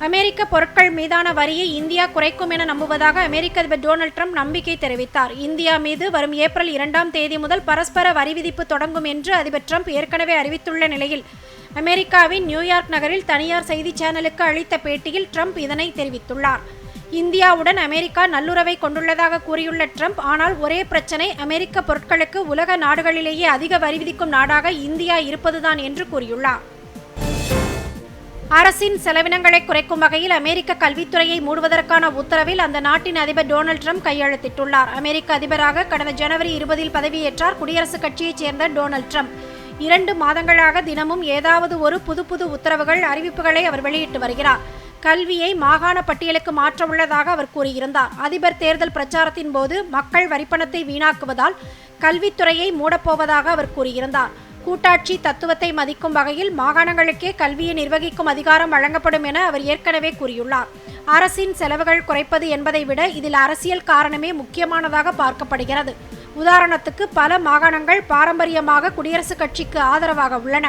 அமெரிக்க பொருட்கள் மீதான வரியை இந்தியா குறைக்கும் என நம்புவதாக அமெரிக்க அதிபர் டொனால்ட் ட்ரம்ப் நம்பிக்கை தெரிவித்தார். இந்தியா மீது வரும் ஏப்ரல் 2ஆம் தேதி முதல் பரஸ்பர வரி விதிப்பு தொடங்கும் என்று அதிபர் ட்ரம்ப் ஏற்கனவே அறிவித்துள்ள நிலையில், அமெரிக்காவின் நியூயார்க் நகரில் தனியார் செய்தி சேனலுக்கு அளித்த பேட்டியில் ட்ரம்ப் இதனை தெரிவித்துள்ளார். இந்தியாவுடன் அமெரிக்கா நல்லுறவை கொண்டுள்ளதாக கூறியுள்ள ட்ரம்ப், ஆனால் ஒரே பிரச்சனை, அமெரிக்க பொருட்களுக்கு உலக நாடுகளிலேயே அதிக வரி விதிக்கும் நாடாக இந்தியா இருப்பதுதான் என்று கூறியுள்ளார். அரசின் செலவினங்களை குறைக்கும் வகையில் அமெரிக்க கல்வித்துறையை மூடுவதற்கான உத்தரவில் அந்த நாட்டின் அதிபர் டொனால்ட் ட்ரம்ப் கையெழுத்திட்டுள்ளார். அமெரிக்க அதிபராக கடந்த ஜனவரி 20இல் பதவியேற்றார் குடியரசுக் கட்சியைச் சேர்ந்த டொனால்ட் ட்ரம்ப். 2 மாதங்களாக தினமும் ஏதாவது ஒரு புது உத்தரவுகள், அறிவிப்புகளை அவர் வெளியிட்டு வருகிறார். கல்வியை மாகாண பட்டியலுக்கு மாற்ற உள்ளதாக அவர் கூறியிருந்தார். அதிபர் தேர்தல் பிரச்சாரத்தின் போது மக்கள் வரிப்பணத்தை வீணாக்குவதால் கல்வித்துறையை மூடப்போவதாக அவர் கூறியிருந்தார். கூட்டாட்சி தத்துவத்தை மதிக்கும் வகையில் மாகாணங்களுக்கே கல்வியை நிர்வகிக்கும் அதிகாரம் வழங்கப்படும் என அவர் ஏற்கனவே கூறியுள்ளார். அரசின் செலவுகள் குறைப்பது என்பதை விட இதில் அரசியல் காரணமே முக்கியமானதாக பார்க்கப்படுகிறது. உதாரணத்துக்கு, பல மாகாணங்கள் பாரம்பரியமாக குடியரசுக் கட்சிக்கு ஆதரவாக உள்ளன.